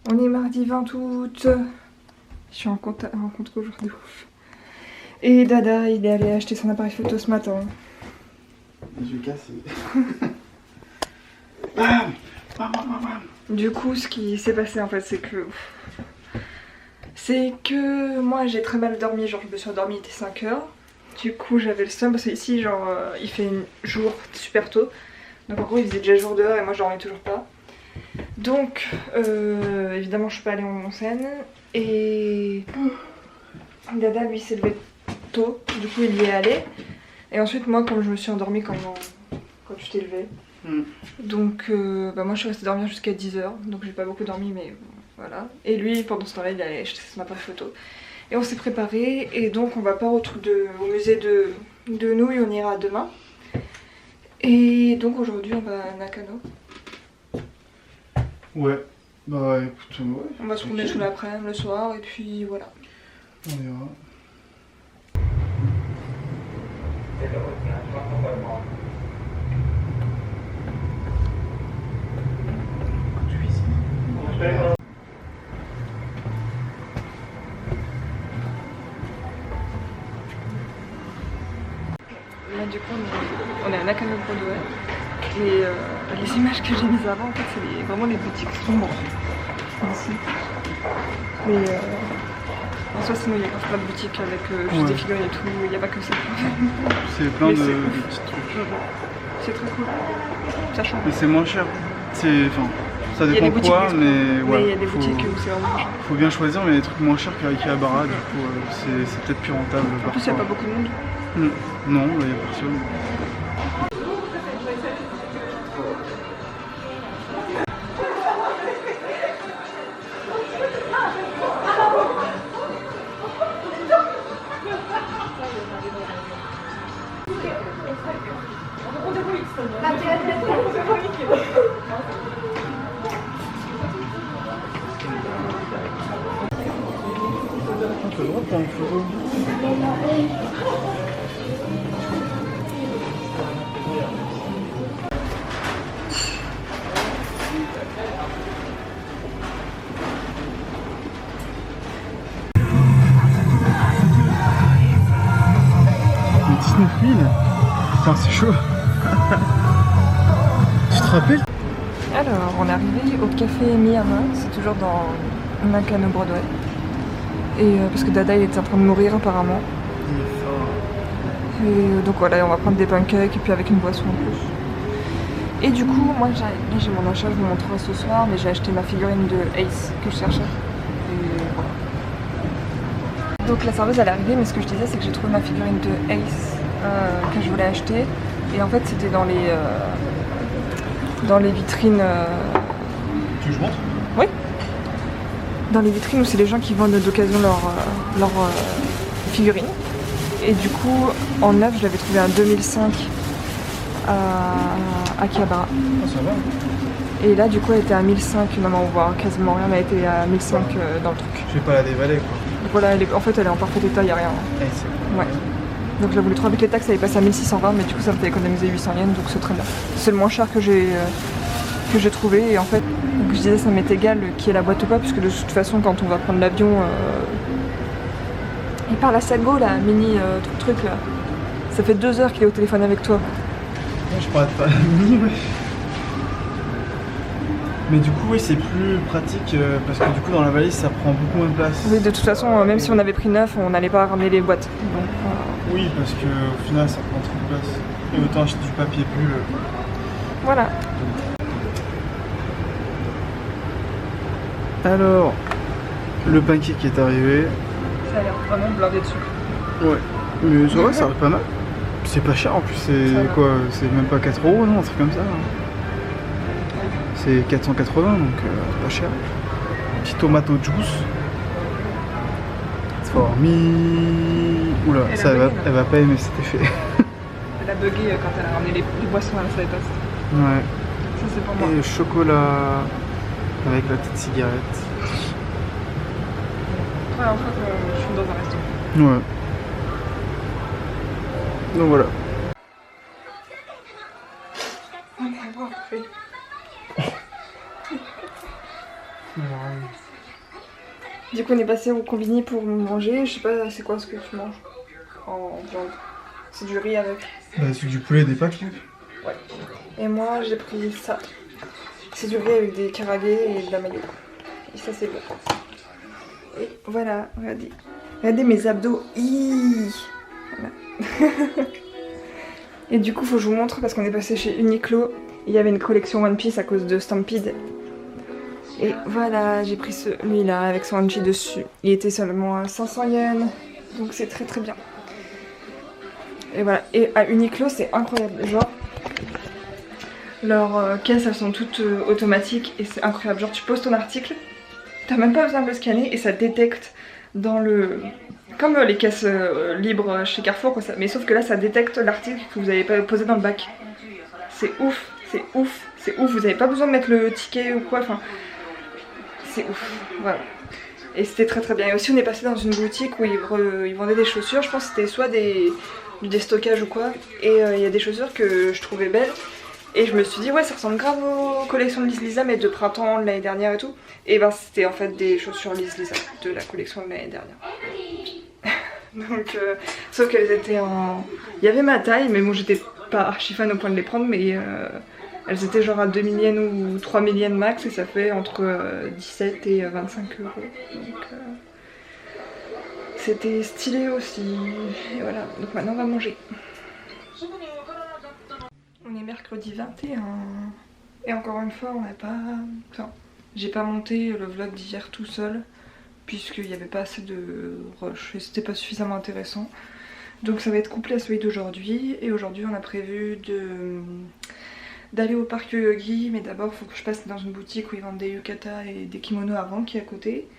On est mardi 20 août. Je suis en contre-jour de ouf. Et Dada, il est allé acheter son appareil photo ce matin. Je vais casser. Du coup, ce qui s'est passé en fait, c'est que moi j'ai très mal dormi, genre je me suis endormie, il était 5h. Du coup j'avais le seum parce qu'ici genre il fait jour super tôt. Donc en gros il faisait déjà jour dehors et moi je dormais toujours pas. Donc évidemment je suis pas allée en scène. Et Dada lui s'est levé tôt, du coup il y est allé. Et ensuite moi comme je me suis endormie quand tu t'es levé. Donc moi je suis restée dormir jusqu'à 10h, donc j'ai pas beaucoup dormi mais voilà. Et lui pendant ce temps-là il allait acheter son appareil photo. Et on s'est préparé et donc on va pas au musée de Nouilles, on ira demain. Et donc aujourd'hui on va à Nakano. Ouais, bah écoute, ouais. On va se promener sous l'après-midi, le soir et puis voilà. On verra. Là du coup on est à Nakano Broadway et les images que j'ai mises avant en fait c'est vraiment les boutiques sombres ici. Mais en soi sinon il y a plein de boutiques avec juste des figurines et tout, il n'y a pas que ça. C'est plein de petits trucs. C'est très cool, ça change. Mais c'est moins cher. Enfin, ça dépend quoi, mais ouais. Mais il y a des boutiques où c'est vraiment moins cher. Faut bien choisir, mais il y a des trucs moins chers qu'à Akihabara, du coup c'est peut-être plus rentable. En plus il n'y a pas beaucoup de monde. Non, il n'y a personne. On peut le droit de prendre une photo. Le 19 000. Putain, c'est chaud. Tu te rappelles? Alors, on est arrivé au café Miyama, c'est toujours dans Nakano Broadway. Et parce que Dada il était en train de mourir apparemment. Il est fort. Et donc voilà, on va prendre des pancakes et puis avec une boisson en plus. Et du coup, moi j'ai mon achat, je vous montrerai ce soir, mais j'ai acheté ma figurine de Ace que je cherchais. Et voilà. Donc la serveuse elle est arrivée, mais ce que je disais c'est que j'ai trouvé ma figurine de Ace que je voulais acheter. Et en fait c'était dans les vitrines. Tu veux que je montre? Oui. Dans les vitrines où c'est les gens qui vendent d'occasion leurs figurines. Et du coup, en neuf, je l'avais trouvé à 2005 à Akihabara. Ah, ça va. Et là, du coup, elle était à 1005. Non, on voit quasiment rien, mais elle était à 1005 dans le truc. Je vais pas la dévaler quoi. Donc voilà, en fait, elle est en parfait état, il n'y a rien. Ouais. Donc je la voulais trop avec les taxes, elle est passée à 1620, mais du coup, ça me fait économiser 800 yens, donc c'est très bien. C'est le moins cher que j'ai trouvé. Et en fait, donc, je disais, ça m'est égal qui est la boîte ou pas, puisque de toute façon, quand on va prendre l'avion. Il parle à Sago, là, mini truc là. Ça fait 2 heures qu'il est au téléphone avec toi. Ouais, je parlais de pas mini, ouais. Mais du coup, oui, c'est plus pratique parce que du coup, dans la valise, ça prend beaucoup moins de place. Oui, de toute façon, même si on avait pris 9, on n'allait pas ramener les boîtes. Donc, oui, parce qu'au final, ça prend trop de place. Et autant acheter du papier bulle. Voilà. Alors, le pancake est arrivé. Ça a l'air vraiment blindé de sucre. Ouais, mais ça va, ça a l'air pas mal. C'est pas cher en plus, c'est quoi? C'est même pas 4 €, non? Un truc comme ça. C'est 480, donc c'est pas cher. Petit tomato juice. Formi. Oula, ça elle va pas aimer cet effet. Elle a bugué quand elle a ramené les boissons, elle savait pas. Ouais. Ça c'est pour moi. Et le chocolat avec la petite cigarette. Première fois que je suis dans un restaurant. Ouais. Donc voilà. On est à voir, Du coup on est passé au combini pour manger, je sais pas c'est quoi ce que tu manges en viande. C'est du riz avec. Bah c'est du poulet et des pâtes là. Ouais. Et moi j'ai pris ça. C'est du riz avec des karagés et de la mayo. Et ça c'est bon. Et voilà, regardez. Regardez mes abdos. Voilà. Et du coup faut que je vous montre parce qu'on est passé chez Uniqlo. Il y avait une collection One Piece à cause de Stampede. Et voilà, j'ai pris celui-là avec son hanchi dessus. Il était seulement à 500 yens. Donc c'est très très bien. Et voilà, et à Uniqlo c'est incroyable. Genre, leurs caisses elles sont toutes automatiques et c'est incroyable. Genre tu poses ton article, t'as même pas besoin de le scanner et ça détecte dans le... Comme les caisses libres chez Carrefour quoi, ça. Mais sauf que là ça détecte l'article que vous avez pas posé dans le bac. C'est ouf, c'est ouf, c'est ouf. Vous avez pas besoin de mettre le ticket ou quoi, enfin... C'est ouf, voilà. Et c'était très très bien. Et aussi on est passé dans une boutique où ils vendaient des chaussures. Je pense que c'était soit du déstockage ou quoi. Et il y a des chaussures que je trouvais belles. Et je me suis dit ouais ça ressemble grave aux collections de Liz Lisa mais de printemps de l'année dernière et tout. Et ben c'était en fait des chaussures Liz Lisa de la collection de l'année dernière. Donc sauf qu'elles étaient en... Il y avait ma taille mais bon j'étais pas archi fan au point de les prendre mais... Elles étaient genre à 2000 yens ou 3000 yens max et ça fait entre 17 et 25 €. Donc c'était stylé aussi. Et voilà, donc maintenant on va manger. On est mercredi 21. Et encore une fois on n'a pas... Enfin, j'ai pas monté le vlog d'hier tout seul. Puisqu'il n'y avait pas assez de rush et c'était pas suffisamment intéressant. Donc ça va être couplé à celui d'aujourd'hui. Et aujourd'hui on a prévu d'aller au parc Yoyogi, mais d'abord il faut que je passe dans une boutique où ils vendent des yukata et des kimonos avant qui est à côté.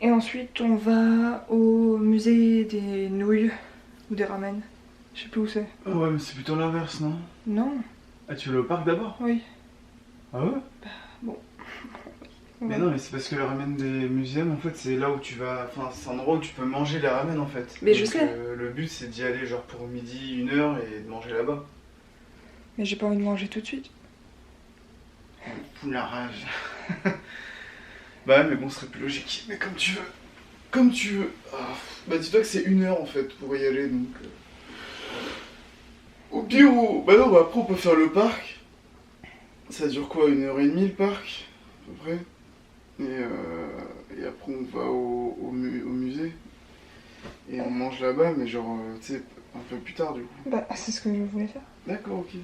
Et ensuite on va au musée des nouilles ou des ramen. Je sais plus où c'est. Oh ouais mais c'est plutôt l'inverse non? Non. Ah tu vas au parc d'abord? Oui. Ah ouais? Bah bon. Mais non mais c'est parce que le ramen des musées en fait c'est là où tu vas... Enfin c'est un endroit où tu peux manger les ramen en fait. Mais donc, je sais. Le but c'est d'y aller genre pour midi, 1 heure et de manger là-bas. Mais j'ai pas envie de manger tout de suite. La rage. Bah mais bon ce serait plus logique. Mais comme tu veux. Comme tu veux. Ah, bah dis-toi que c'est 1 heure en fait pour y aller donc... Au pire où... Bah non bah après on peut faire le parc. Ça dure quoi 1h30 le parc à peu près. Et après on va au musée. Et on mange là-bas mais genre tu sais un peu plus tard du coup. Bah c'est ce que je voulais faire. D'accord ok.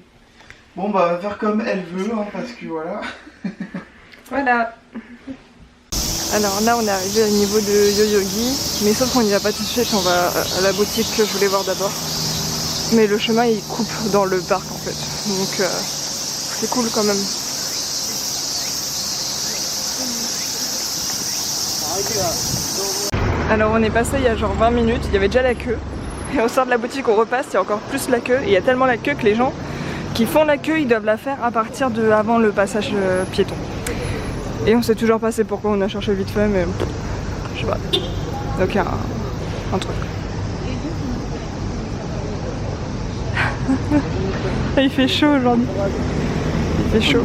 Bon bah on va faire comme elle veut hein, parce que voilà. Voilà. Alors là on est arrivé au niveau de Yoyogi, mais sauf qu'on n'y va pas tout de suite, on va à la boutique que je voulais voir d'abord. Mais le chemin il coupe dans le parc en fait, donc c'est cool quand même. Alors on est passé il y a genre 20 minutes, il y avait déjà la queue. Et on sort de la boutique, on repasse, il y a encore plus la queue. Et il y a tellement la queue que les gens qui font la queue, ils doivent la faire à partir de avant le passage piéton. Et on sait toujours pas c'est pourquoi on a cherché vite fait, mais je sais pas. Donc il y a un truc. Il fait chaud aujourd'hui. Il fait chaud.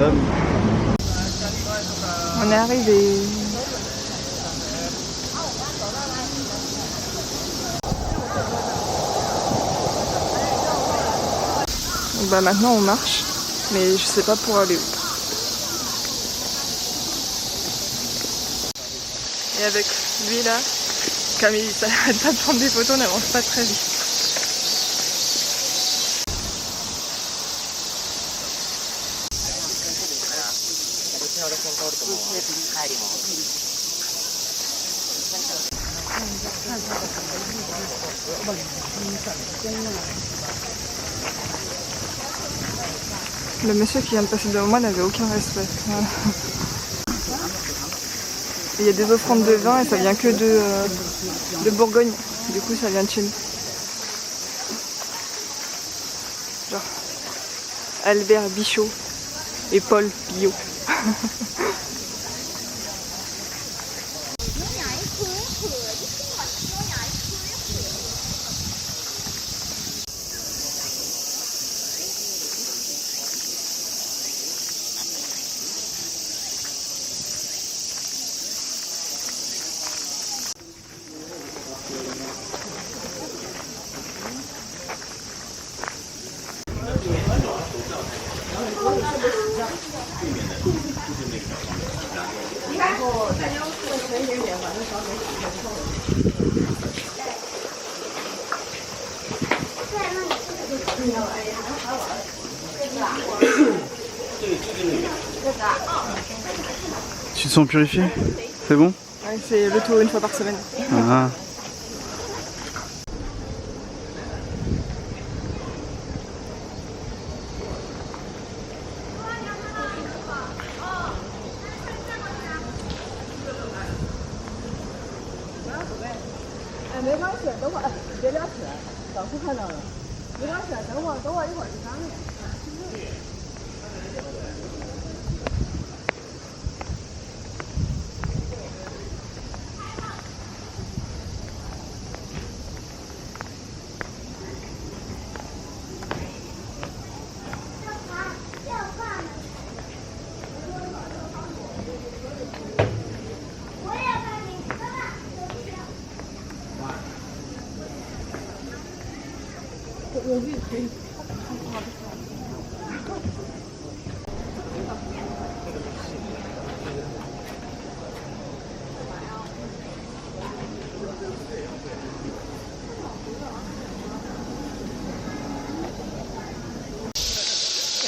On est arrivé. Donc bah maintenant on marche, mais je sais pas pour aller où. Et avec lui là, comme il s'arrête pas de prendre des photos, on n'avance pas très vite. Le monsieur qui vient de passer devant moi n'avait aucun respect. Voilà. Il y a des offrandes de vin et ça vient que de Bourgogne. Du coup ça vient de chez nous. Genre Albert Bichot et Paul Biot. Tu te sens purifié? C'est bon? Ouais, c'est le taux une fois par semaine. Ah.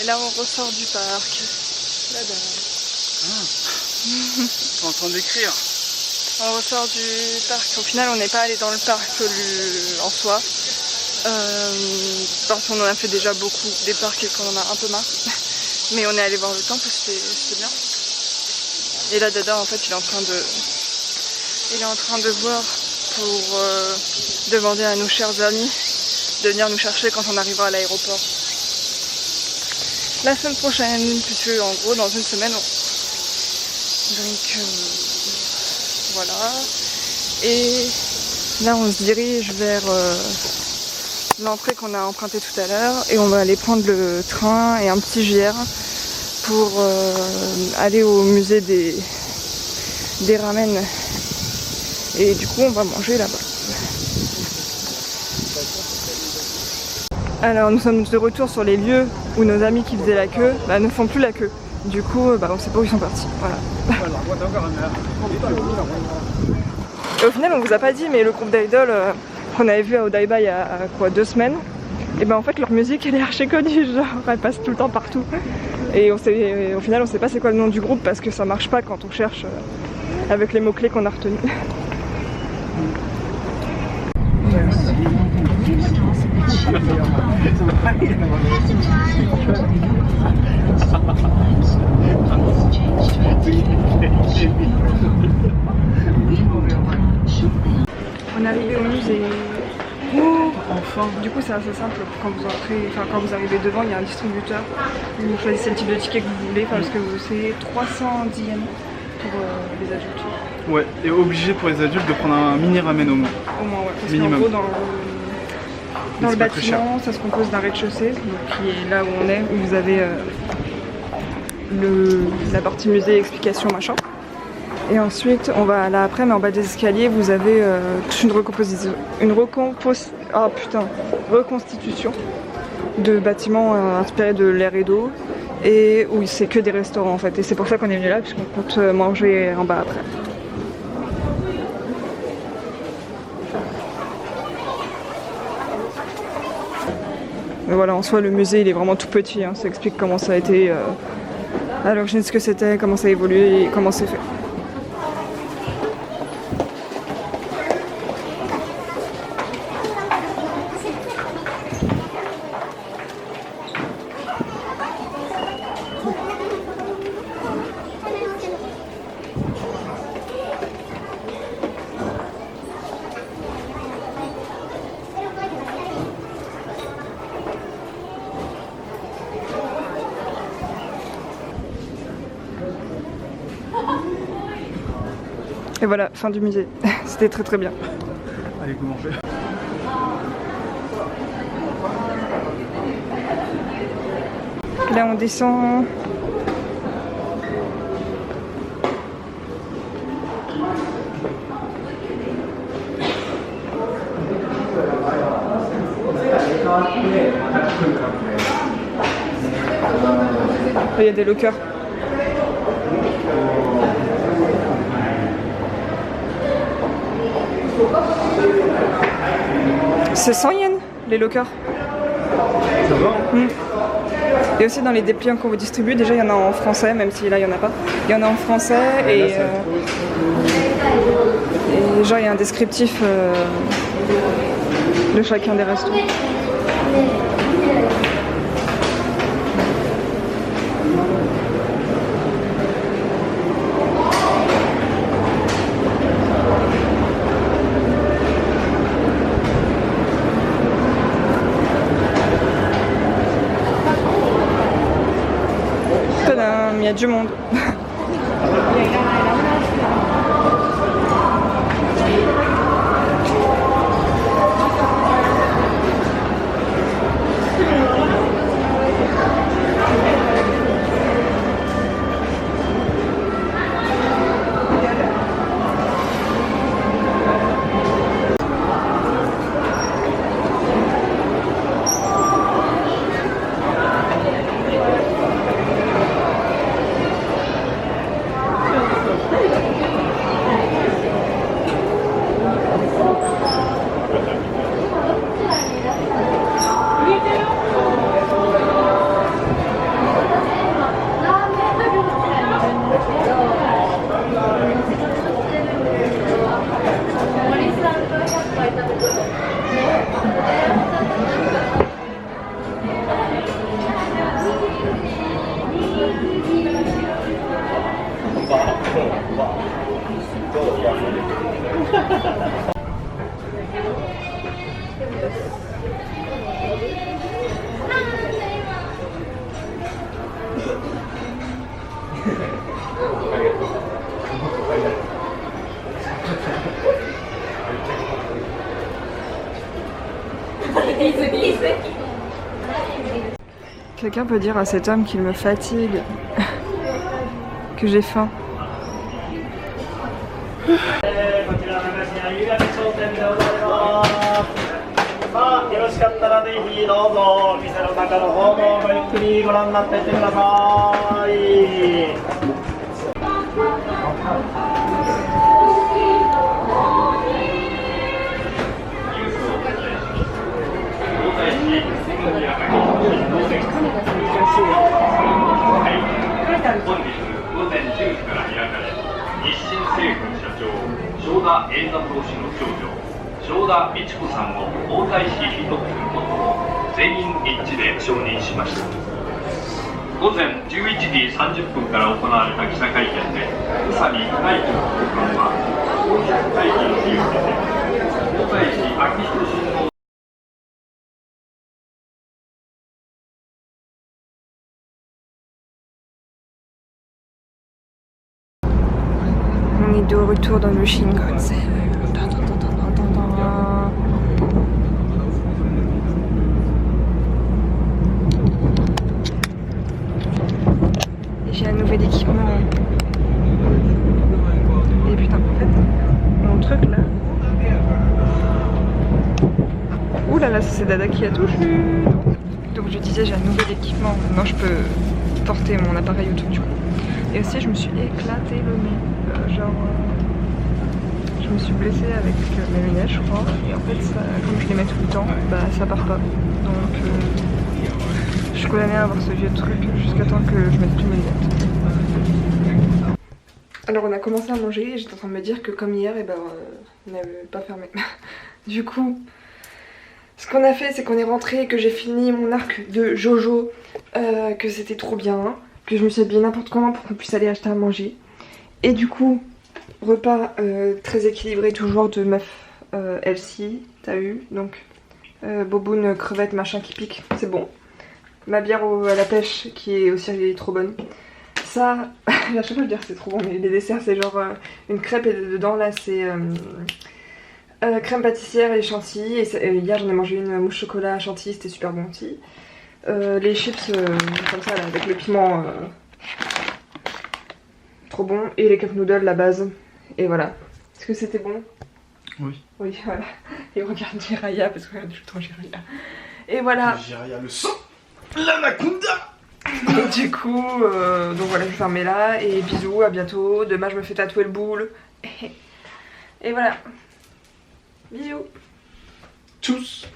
Et là on ressort du parc. Là-bas. T'es en train d'écrire? On ressort du parc. Au final on n'est pas allé dans le parc en soi. Parce qu'on en a fait déjà beaucoup des parcs et qu'on en a un peu marre. Mais on est allé voir le temple, c'était bien. Et là Dada en fait il est en train de voir pour demander à nos chers amis de venir nous chercher quand on arrivera à l'aéroport. La semaine prochaine, puisque en gros dans une semaine donc voilà. Et là on se dirige vers l'entrée qu'on a empruntée tout à l'heure et on va aller prendre le train et un petit JR pour aller au musée des ramen et du coup on va manger là-bas. Alors nous sommes de retour sur les lieux où nos amis qui faisaient la queue ne font plus la queue. Du coup on sait pas où ils sont partis. Voilà. Et au final on vous a pas dit mais le groupe d'idoles qu'on avait vu à Odaiba il y a 2 semaines, et ben en fait leur musique elle est archi connue, genre elle passe tout le temps partout. Et au final on sait pas c'est quoi le nom du groupe parce que ça marche pas quand on cherche avec les mots-clés qu'on a retenus. On est arrivé au musée. Oh, enfin. Du coup c'est assez simple, quand vous entrez, quand vous arrivez devant il y a un distributeur. Vous choisissez le type de ticket que vous voulez, parce que c'est 310 yens pour les adultes. Ouais, et obligé pour les adultes de prendre un mini ramen au moins. Au moins ouais, parce minimum. qu'en gros dans le bâtiment ça se compose d'un rez-de-chaussée, qui est là où on est, où vous avez la partie musée, explication, machin. Et ensuite, on va là après, mais en bas des escaliers, vous avez toute reconstitution de bâtiments inspirés de l'air et d'eau, et où c'est que des restaurants en fait. Et c'est pour ça qu'on est venu là, puisqu'on compte manger en bas après. Mais voilà, en soi, le musée il est vraiment tout petit, hein. Ça explique comment ça a été à l'origine, ce que c'était, comment ça a évolué et comment c'est fait. Et voilà, fin du musée. C'était très très bien. Allez, go manger. Là on descend. Il y a des lockers. C'est 100 yens les lockers. Ça va. Et aussi dans les dépliants qu'on vous distribue, déjà il y en a en français, même si là il n'y en a pas. Il y en a en français et genre il y a un descriptif de chacun des restos. Tadam, il y a du monde. Quelqu'un peut dire à cet homme qu'il me fatigue, que j'ai faim. よろしかったらぜひどうぞ店の中の方もごゆっくりご覧になっていってください。 本日午前10時から開かれ、日清製粉社長正田栄三郎氏の長女正田美智子さんを皇太子妃とすることを全員一致で承認しました。午前11時30分から行われた記者会見で宇佐美内閣長官は皇室会議を利用して皇太子昭仁親王 On est de retour dans le Shinkansen. J'ai un nouvel équipement. Et putain, en fait, mon truc là. Ouh là là, c'est Dada qui a touché. Donc je disais, j'ai un nouvel équipement. Maintenant, je peux porter mon appareil autour du cou. Et aussi, je me suis éclaté le nez. Je me suis blessée avec mes lunettes, je crois. Et en fait, ça, comme je les mets tout le temps, bah ça part pas. Donc, je suis condamnée à avoir ce vieux truc jusqu'à temps que je mette plus mes lunettes. Alors, on a commencé à manger et j'étais en train de me dire que comme hier, et ben, on n'avait pas fermé. Du coup, ce qu'on a fait, c'est qu'on est rentré, que j'ai fini mon arc de Jojo, que c'était trop bien, que je me suis habillée n'importe comment pour qu'on puisse aller acheter à manger. Et du coup, repas très équilibré toujours de meuf Elsie, t'as eu, donc boboune, crevettes, machin qui pique, c'est bon. Ma bière à la pêche qui est aussi trop bonne. Ça, à chaque fois je dis que c'est trop bon, mais les desserts c'est genre une crêpe et dedans là c'est crème pâtissière et chantilly. Et hier j'en ai mangé une mousse chocolat chantilly, c'était super bon aussi. Les chips comme ça là, avec le piment trop bon. Et les cup noodles, la base. Et voilà. Est-ce que c'était bon? Oui. Oui, voilà. Et regarde Jiraya, parce que regarde tout le temps Jiraya. Et voilà. Jiraya le sang, l'anaconda. Et du coup, donc voilà, je vais fermer là. Et bisous, à bientôt. Demain, je me fais tatouer le boule. Et voilà. Bisous. Tchuss